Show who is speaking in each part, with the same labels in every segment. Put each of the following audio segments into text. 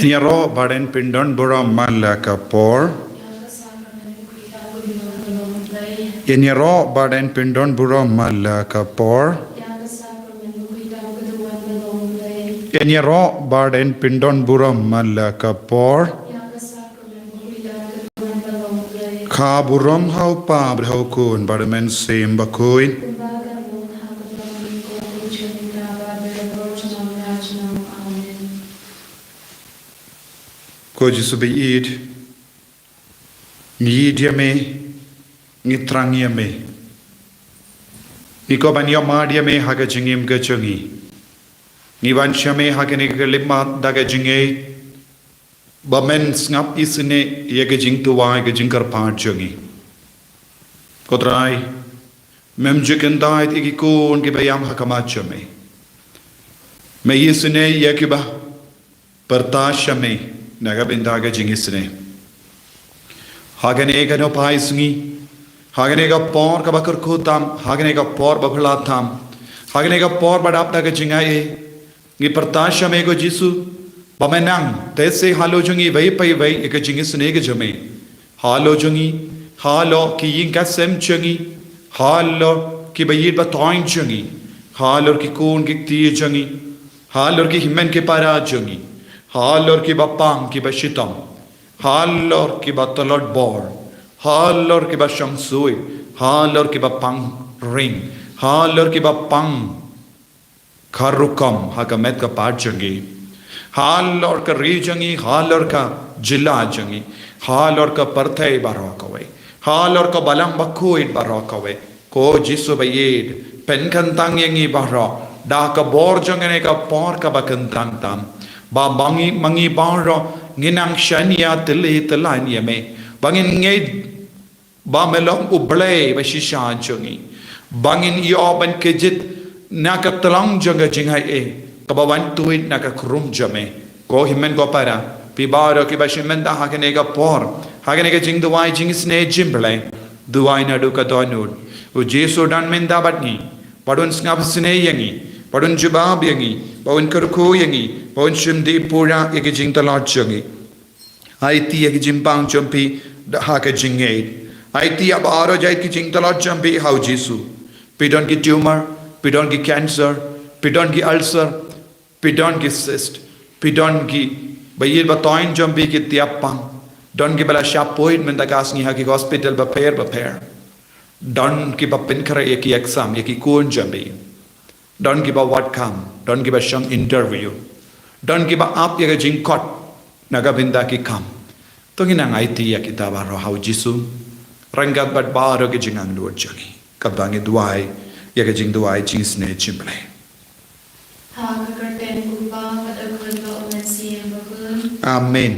Speaker 1: Enyaro baden pindon bura malaka por. Enyaro baden pindon bura malaka por. Enyaro baden pindon bura malaka por. Ka burom hau pa brhau kun badamen sim bakuin. Ko Jisu be id ni diame ni trangiame ni ko ban yamadiame haga jingim ga chungi ni ban chame haga ni galima daga jingai bamen snap isne yega jing tu wa ga jingkar pa chungi ko trai mem jikendai igi ko unke bayam hakama chame me isne yekiba partashame naga bindaga jingisne hagane ga no paisungi hagane ga por ka bakar khutam hagane ga por babhla tham hagane ga por badap daga jingai ni partasha me go jisu bamenang tese halo jungi vai pai vai ek jingisne ga jame halo jungi halo ki yin ka sem jungi halo ki bayit ba toin jungi halo ki kun ki ti jungi halo ki himmen ke para jungi Halor ki ba pang ki ba shitam, halor ki ba talot bor, halor ki ba shangsui, halor ki ba pang ring, halor ki ba pang karukam hakamet ka part jangi, halor ka rijangi, halor ka jilla jangi, halor ka parthai barakawai, halor ka balang bakuit barakawai, ko jisu bayid, penkantang yangi bara, da ka bor jangane ka por ka bakantang tam. Ba bangi mangi bangro nginang shania tili tilanya me bangin ngay ba melong ublay ba shisha jungi bangin yoban kejit naka talang janga Jingaiei kabawan tuit naka krum jame ko himen ko para pibaro ki ba shimen da hakane ga por hakane ga jing duwai jing sne jimble duwai na du ka donud u jesu dan men da batni padun snap sne yangi padun jubab yangi Bawin kerku yangi, bawin shimdi pura yagi jing talat jangi. Aiti yagi jimbang jampi haka Jingaiei. Aiti abaro jai ki jing talat jampi hau Jisu. Pidon ki tumor, pidon ki cancer, pidon ki ulcer, pidon ki cyst, pidon ki bayir batoin jampi ki tiapang. Don ki bala shapoid mendakas haki hospital baper. Don ki bapin kara yaki exam yaki kun jampi. Don't give a what come. Don't give a shang interview. Don't give a up yaga jingkot. Nagabinda ki come. Tungin ang IT ya kita baro hau Jisu. Rangat bat baro ki jingang luar jangi. Kabangi duai yaga jing duai jingsne jimble. Amen.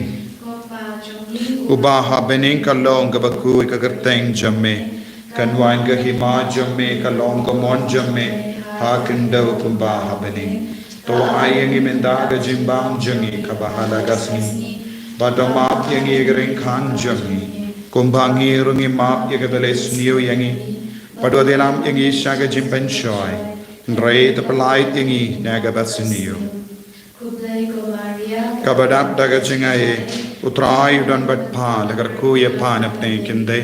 Speaker 1: Ubaha bening kalong kabakui kagerteng jamme. Kanwan ka hima jamme kalong kamon jamme. Hakindau kumba habeni to ayangi mendaga jimbang jangi kabahala gasni badamap yangi gering khan jangi kumbangi rungi map yagabeles niu yangi padodelam yangi shaga jimpen shoy rei tapalait yangi naga basniu kabadap daga Jingaiei utrai dan bat pa lagar kuya pa napne kinde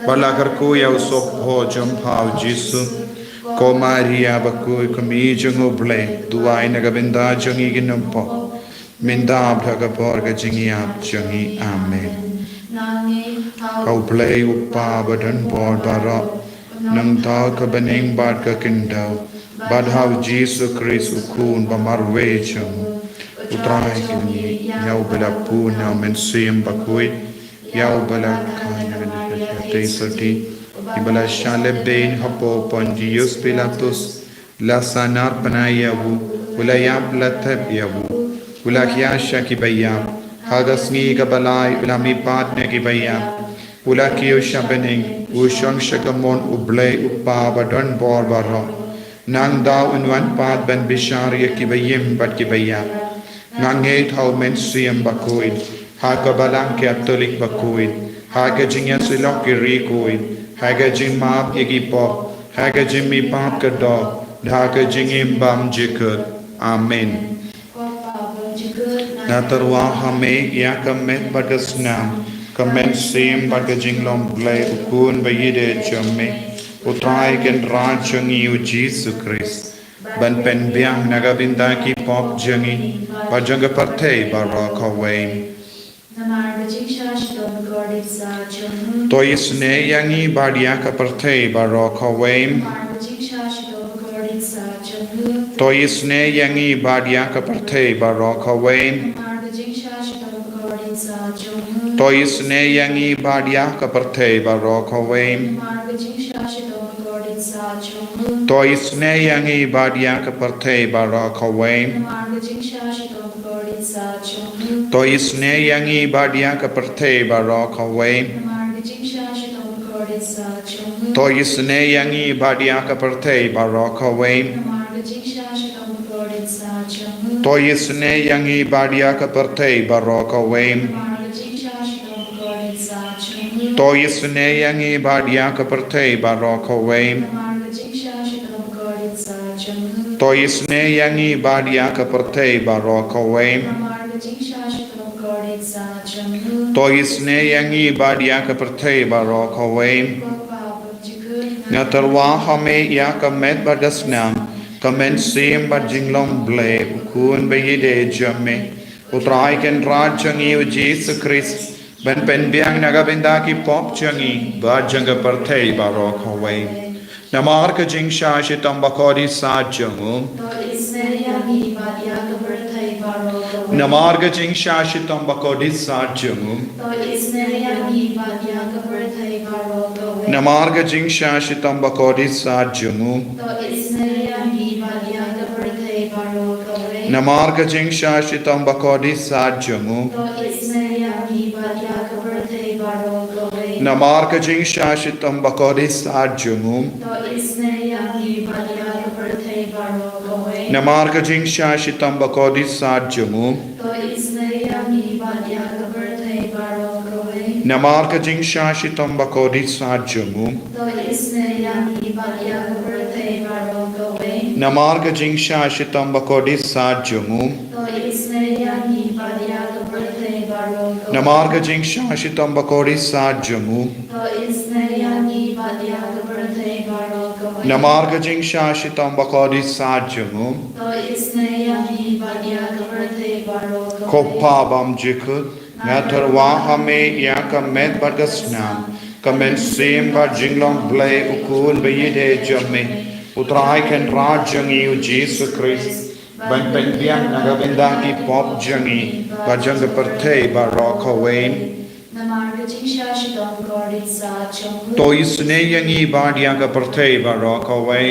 Speaker 1: balagar kuya usop ho jampau Jisu Ko Maria bakui kami jango ble duai nagabinda jangi ginampo minda bhaga porga jangi ap jangi amen kau ble upa badan bor bara nang ta ka beneng bad ka kindau badhau Jisu Kristus kun bamarwe jang utrai kini yau bela puna mensim bakui yau bela kana te sati Ibala shale bein hapo pondius pilatus la sanar panayavu ulayab latep yavu ulakya shaki bayam hagasni kabalai ulami patne ki bayam ulakyo shabening ushang shakamon uble uppa badon bor barro nang daw unwan pat ben bishari ki bayim bat ki bayam nang eight how men siyam bakuin hakabalang katolik bakuin haga jingya silok ki rikuin Haga jing map yagi pop, haga jing mi pap ka dog, haga jing im bam jikut. Amen. Natarwa hame ya kamet bagasnam kamen sim bagajinglom ble ukun bayide jamme utrai ken rajangi u Jesus Christ ban pen biang nagavinda ki pop jangi bajanga partei barakawe Toisne yangi badia ka partei barakawe Toisne yangi badia ka partei barakawe Toisne yangi badia ka partei barakawe Toisne yangi badia ka partei barakawe Toisne yangi badia ka partei barakawe Toisne yangi badia ka partei barakawe Toisne yangi badia ka partei barakawe Toisne yangi badia ka partei barakawe Toisne yangi badia ka partei barakawe Toisne yangi badia ka partei barakawe Natarwa hame ya kamet badasnam kamen sim bajinglom ble kun bayide jamme utrai ken rajangi u Jesus Christ ben pen biang nagabenda ki pop jangi bajanga partei barakawe Namar ka jingsha shitam bakori sajangu Namar ka jingsha shitam bakori sajangu Namar ka jingsha shitam bakori sajangu Namar ka jingsha shitam bakori sajangu Namar ka jingsha shitam bakori sajangu Namar ka jingsha shitam bakori sajangu Namar ka jingsha shitam bakori sajangu Namar ka jingsha shitam bakori sajangu Namar ka jingsha shitam bakori sajangu Namar ka jingsha shitam bakori sajangu Koppa bam jikut Natarwa hame ya kamet bagasnam kamen sim bajinglom ble ukun bayide jamme utrai ken rajangi u Jesus Christ ban pen biang nagavinda ki pop jangi bajanga partei barakawe Toisne yangi badia ka partei barakawe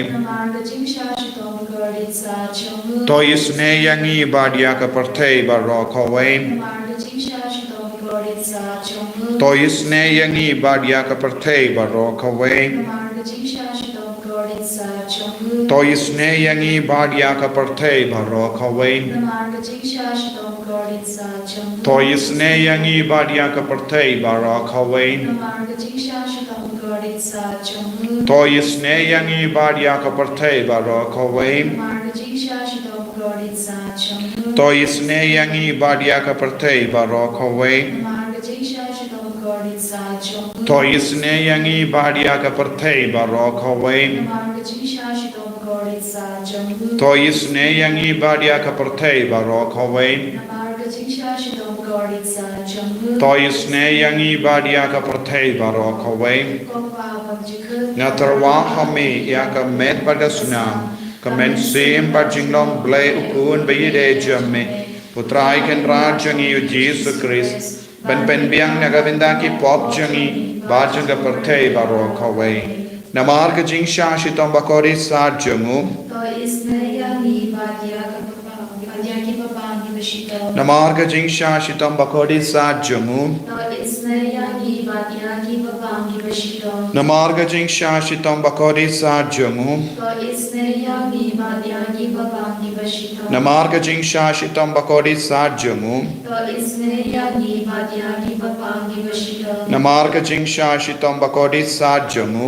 Speaker 1: Toisne yangi badia ka partei barakawe Toisne yangi badia ka partei barakawe Toisne yangi badia ka partei barakawe Toisne yangi badia ka partei barakawe Toisne yangi badia ka partei barakawe Toisne yangi badia ka partei barakawe Toisne yangi badia ka partei barakawe Toisne yangi badia ka partei barakawe Toisne yangi badia ka partei barakawe Natarwa hame ya ka met badasnam kamen sim bajinglom ble ukun bayide jamme putrai ken rajangi u Jesus Christ ben pen biang nagavinda ki pop jangi bajanga partei barakawe Namar ka jingsha shitam bakori sajangu Namar ka jingsha shitam bakori sajangu Namar ka jingsha shitam bakori sajangu Namar ka jingsha shitam bakori sajangu Namar ka jingsha shitam bakori sajangu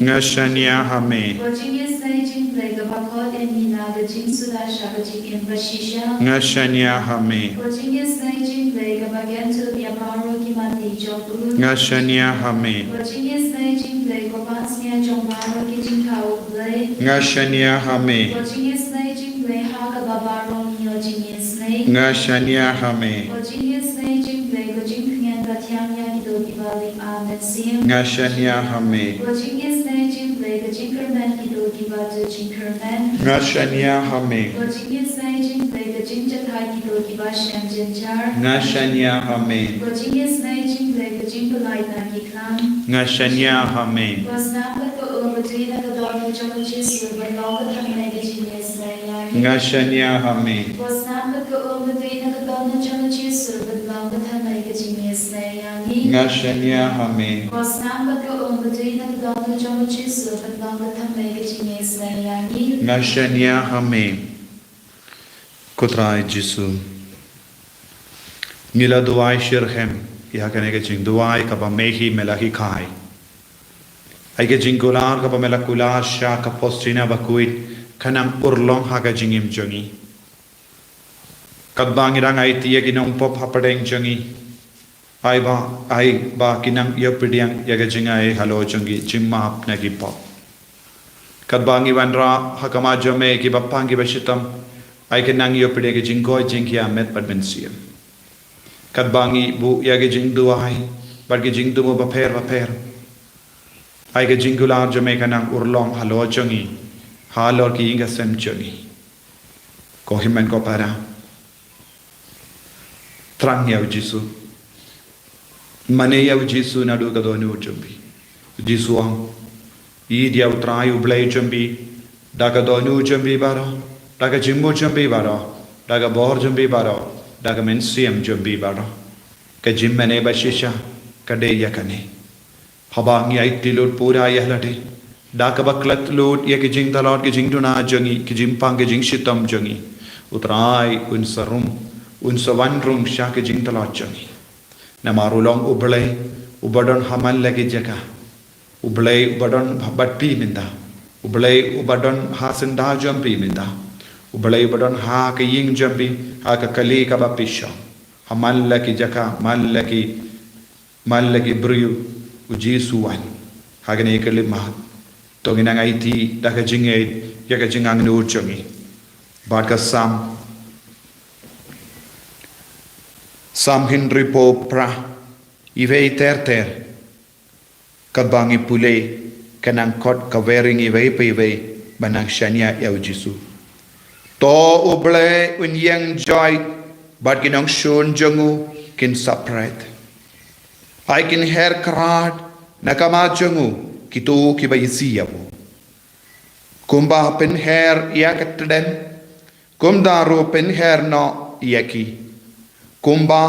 Speaker 1: ngashania hame ngashania hame ngashania hame ngashania hame ngashania hame ngashania hame ngashania hame ngashania hame ngashania hame ngashania hame ngashania hame ngashania hame kutrai jisu ngila duai shirhem ya kane ke jing duai ka ba mehi melahi khai ai ke jing gular ka ba melakular sha ka postina ba kuit kanang urlong ha ka jingim jongi kadbang irang ai tie ginong pop hapadeng jongi ai ba kinang yopidiang ya ka jingai halo jongi jimma apna ki pop kadbang iwanra hakama jome ki bapang ki bashitam ai ke nang yopidiang ki jingkoi jingkia met padmensiam kadbangi bu ya ke jing duai bar ke jing du ba pher ai ke jingular jome kanang urlong halo jongi halor ki inga sem jongi ko himen ko para trang yau jisu mane yau jisu na du ka do nu jombi jisu ang I dia utrai ublei jombi daga do nu jombi baro daga jimmo jombi baro daga bor jombi baro daga mensiam jombi baro ka jimmane bashisha ka de yakane habang yai tilut pura yahlade daga baklat lut ya ki jing talot ki jing duna jongi ki jimpang ki jing shitam jongi utrai un sarum un sawanrum sha ki jing talot jongi namarulong ublei ubadon hamal lagi jaka ublei ubadon batpi minda ublei ubadon hasenda jombi minda ublei ubadon ha ki ying jombi ha ka kali ka bapisha hamal lagi jaka mal lagi briu ujisuan hagane kelima tongina ngaiti daga jingei yaga jingang nu jongi badka sam hindri po pra ive ter kabangi pule kanang kot kawering ive pe banang shania yau jisu to uble unyang joy bad kinang shon jongu kin separate I can hair krad nakama jongu kitu kibayisiyabu kumba pen hair yakatdem kumdaru pen hair no yaki kumba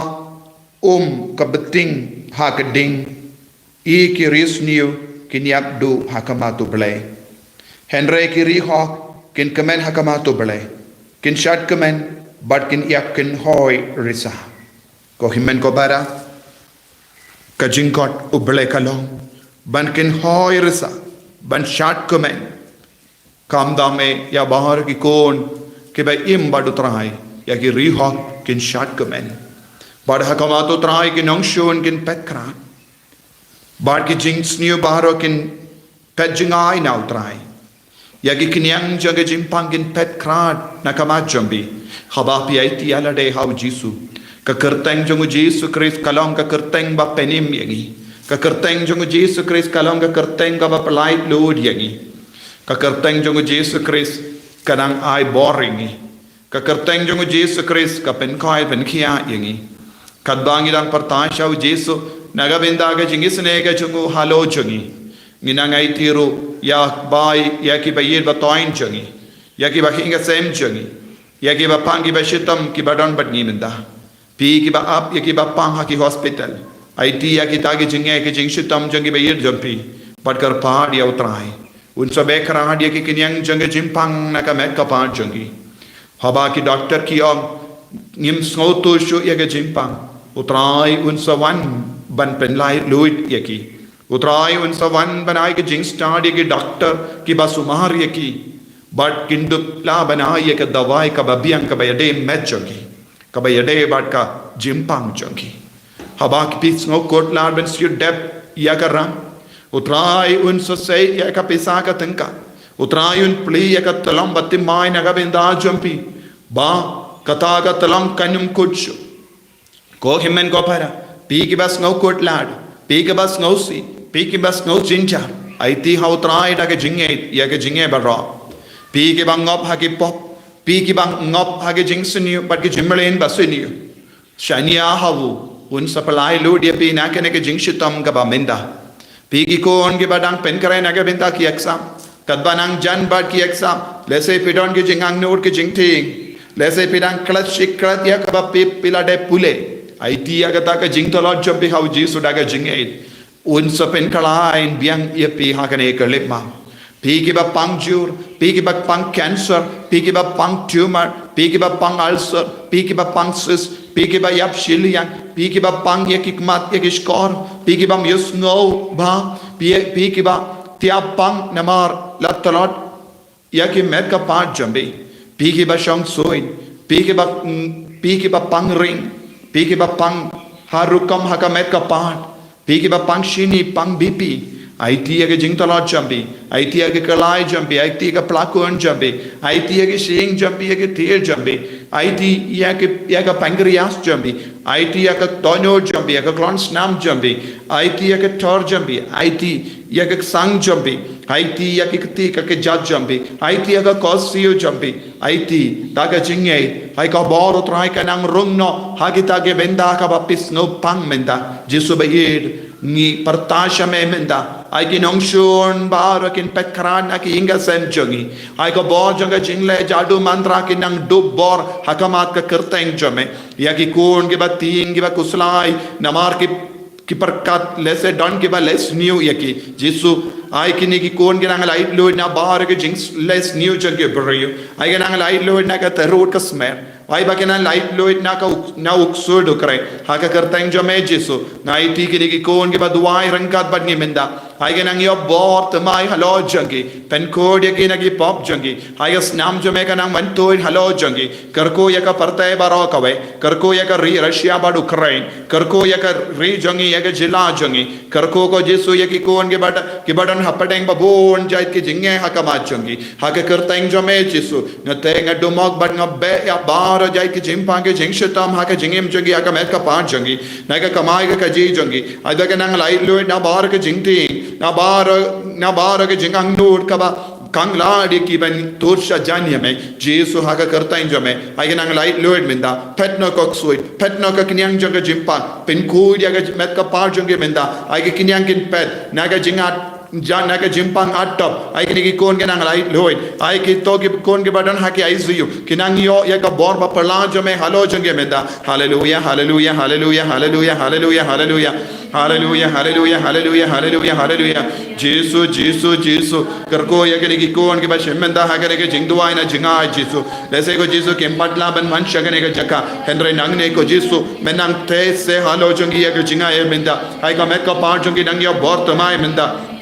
Speaker 1: kabeting hakading I kirisniu kinyakdu hakamatu blay henry kiri hok kin kamen hakamatu blay kin shat kamen but kin yak kin hoy risa ko himen ko bara kajingkot ublay kalong ban kin hoy risa ban shat kamen kam dame ya bahar ki kon ke ba im badu trai ya ki ri hok kin shat kamen bad hakamatu trai kin nongshon kin pekra bad ki jings new baharo kin pejingai now trai ya ki kinyang jaga jimpang kin pet krat nakama jombi habapi aiti ala de how jisu ka kerteng jongu jisu Christ kalong ka kerteng ba penim yangi ka kerteng jongu jisu Christ kalong ka kerteng ka ba pelait lud yangi ka kerteng jongu jisu Christ kanang ai boring ka kerteng jongu jisu Christ ka pen kai pen khia yangi kadbangi dang partasha jisu naga bendaga jingisne ga jongu halo jongi nginangai tiru ya bai ya ki bayir ba toin jongi ya ki ba hinga sem jongi ya ki ba pangi ba shitam ki badon badni minda pi ki ba up ya ki ba pang ha ki hospital IT ya ki tagi jinge ki jing shitam jongi bayir jompi badkar pahad ya utrai un sabe kharad ya ki kinyang jongi jimpang naka mek ka pahad jongi haba ki doctor ki om nim snoto shu ya ki jimpang utrai un sawan ban pen lai luit ya ki Utrai un sa wan banai ke jing start ye doctor ki ba sumar ye ki but kindup la banai ke dawai ka babiang ka bayade metjogi ka bayade bat ka jimpang jogi habak pits no kot la ben stu dep ya karam utrai un so say ya ka pisa ka tenka utrai un pli ya ka talam batti mai na ka benda jumpi ba kata ka talam kanum kuch ko himmen ko para pi ki bas no kot lad pi ki bas no si pi ki bas no jinja aiti ha utrai da ke jinge ya ke jinge ba ro pi ki bang ngop ha ki pop pi ki bang ngop ha ke jing siniu bat ki jimlen ba siniu shania hawu un sapalai lu dia pi na ke ne ke jing shitam ka ba menda pi ki kon ki badang pen kare na ke benta ki exam kat banang jan bat ki exam lese pidon ki jingang nur ki jing ting lese pidang klat shikrat ya ka ba pi pilade pule aiti ya ka ta ka jing to lot jump bi how ji su da ka jing e un sa pen kala in biang ye pi ha ka ne ka lip ma pi ki ba puncture pi ki ba pang cancer pi ki ba pang tumor pi ki ba pang ulcer pi ki ba pang cyst pi ki ba yap shiliang pi ki ba pang ye ki mat ye ki skor pi ki ba yus no ba pi ki ba tia pang namar latalot ya ki met ka part jambe pi ki ba shong soin pi ki ba pang ring pi ki ba pang harukam haka met ka part pi ki ba pang shini pang bp aiti ya ke jing talot jambi aiti ya ke kalai jambi aiti ya ke plakon jambi aiti ya ke shing jambi ya ke tear jambi aiti ya ke pancreas jambi aiti ya ke tono jambi ya ke klon snam jambi aiti ya ke tor jambi aiti ya ke sang jambi aiti ya ke kti ka ke jat jambi aiti ya ke kosio jambi aiti ta ke jinge ai ka bor utrai ka nang rung no hagita ke benda ka bapis no pang menda jisu bayid ni partasha me menda ai ki nong shon bar kin petkaran na ki inga sem jongi ai ko bor jonga jingle jadu mantra ki nang dub bor hakamat ka kerteng jome ya ki kon ki batin ki ba kuslai namar ki perkat lese don ki ba les new ya ki jisu ai ki ni ki kon ki nang light load na bar ki jings les new jongi brio ai ki nang light load na ka terut ka smer ai ba ki nang light load na ka na uksud ukre ha ka kerteng jome jisu na ai ti ki ni ki kon ki ba duai rangkat bad ni menda ai ki nang yo bor tamai halo jongi pen code ya ki na ki pop jongi ai snam jome ka nang man toin halo jongi karko ya ka partai baro kawe karko ya ka ri russia bad ukraine karko ya ka ri jongi ya ka jila jongi karko ko jisu ya ki kon ki badan hapateng babon jait ki jinge ha ka ma jongi ha ka kerteng jome jisu ngate ngadumok bad ngabe ya bar jait ki jimpang ke jingshatam ha ka jingem jongi ha ka met ka pa jongi na ka kamai ka ji jongi ai da ka nang lai loid na bar ka jingti na bar ke jingang nur ka ba kangladi ki ben torsha janya me jesu ha ka karta in jome ai ke nang light loid menda petno kok suit petno ka kinyang jonga jimpa pen ku dia ka met ka par jonge menda ai ke kinyang kin pet na ka jingat jan na ka jimpang atop ai ki kon ke nang light loid ai ki to ki kon ke badan ha ki icu ki nang yo ya ka bor ba pala jome halo jonge menda hallelujah hallelujah hallelujah hallelujah hallelujah hallelujah hallelujah hallelujah hallelujah hallelujah hallelujah jesu jesu jesu karko ya ke ni kon ke ba shemenda ha ke jingduai na jinga jesu lese ko jesu ke patla ban man shagane ke jaka henre nang ne ko jesu menang te se halo jongi ya ke jinga e menda ai ka met ka pa jongi nang yo bor tamai menda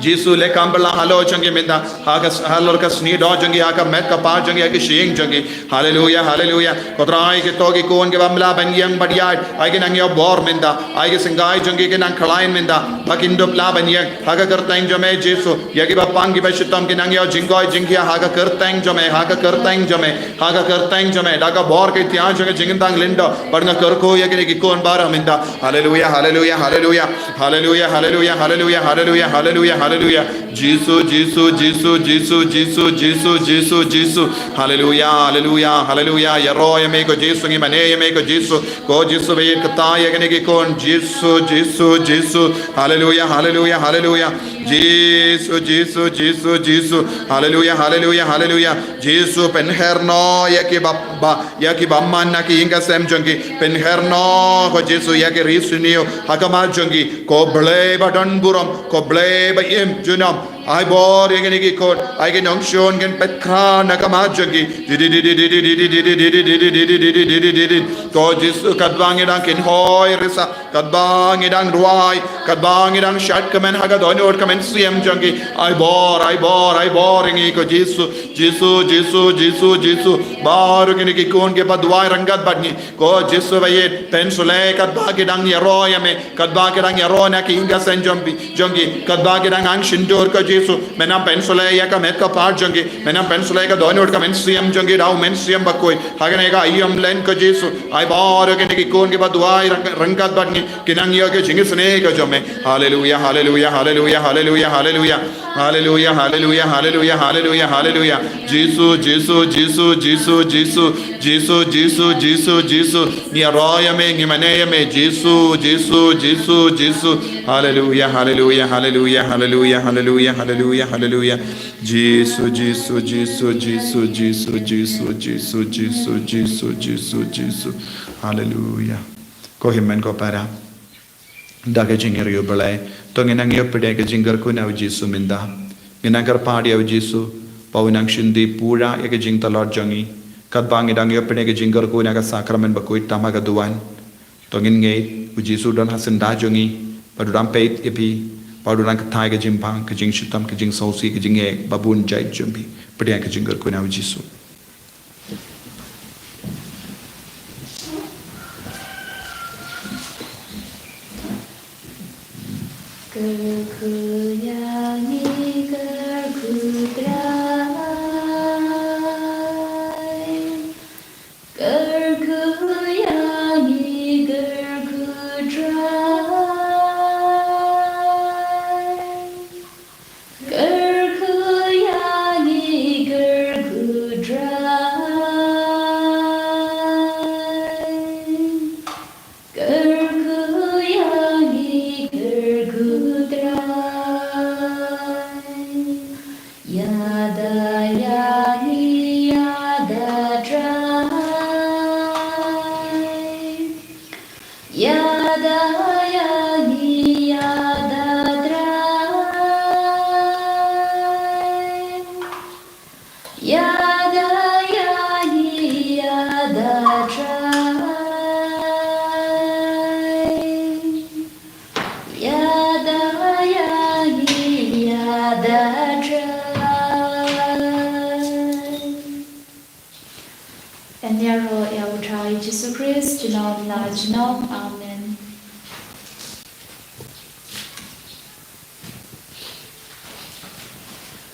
Speaker 1: jesu le kambala halo jongi menda ha halor ka sni do jongi ha ka met ka pa jongi ha ke shing jongi hallelujah hallelujah kotrai ke to ki kon ke bamla ban yang badia ai ke nang yo bor menda ai ke singai jongi ke nang khalain menda bakin do bla ban yang ha ka kertang jome jesu ya ki ba pang ki ba shitam ke nang yo jingoi jingia ha ka kertang jome ha ka kertang jome ha ka kertang jome da ka bor ke tia jongi jingdang lindo barnga karko ya ke kon bara menda hallelujah hallelujah hallelujah hallelujah hallelujah hallelujah hallelujah hallelujah hallelujah jesu jesu jesu jesu jesu jesu jesu jesu hallelujah hallelujah hallelujah yaro ya me ko jesu ngi mane ya me ko jesu be kata ya gane ki kon jesu jesu jesu hallelujah hallelujah hallelujah jesu jesu jesu jesu hallelujah hallelujah hallelujah jesu pen herno ya ki ba yaki bamman naki inga sem jongi pen herno ko Jesu yaki risunio hakama jongi ko ble ba don buram ko ble ba im junam I bor yaki ko I can unction gen petkra nakama jongi ko Jesu kadbang idang kin hoy risa kadbang idang ruai kadbang idang shat kamen haga donor kamen siem jongi I bor ingi ko Jesu baru kini ki kon ke badwai rangat badni ko Jesu baye pensule kadba ke dang yaro yame kadba ke dang yaro na ki inga sen jongi kadba ke dang ang shindor ko Jesu menam pensule ya ka met ka par jongi menam pensule ka donor ka men siem jongi dau men siem bakoi hagane ga iam len ko Jesu ai baru kini ki kon ke badwai rangat badni kinang yo ke jingisne ko jome hallelujah hallelujah hallelujah hallelujah hallelujah hallelujah hallelujah hallelujah hallelujah hallelujah Jesus ni araya me ni manaya me Jesus hallelujah hallelujah hallelujah hallelujah hallelujah hallelujah hallelujah Jesus hallelujah ko himmen ko para daga jingir yo balai to nginang yo pede ke jingar ko na Jesus minda nginang party of Jesus paunang shindi pura ya ke jing talor jangi kat bang idang yo pede ke jingar ko na ka sakramen bakoi tamaga duan to ngin ngei u Jesus don hasen da jangi paduram peit epi paduram ka thai ke jimpang ke jing shitam ke jing sausi ke jing e babun jai jumbi pede ke jingar ko na u Jesus
Speaker 2: En jag tror Jesus Kristus, Amen.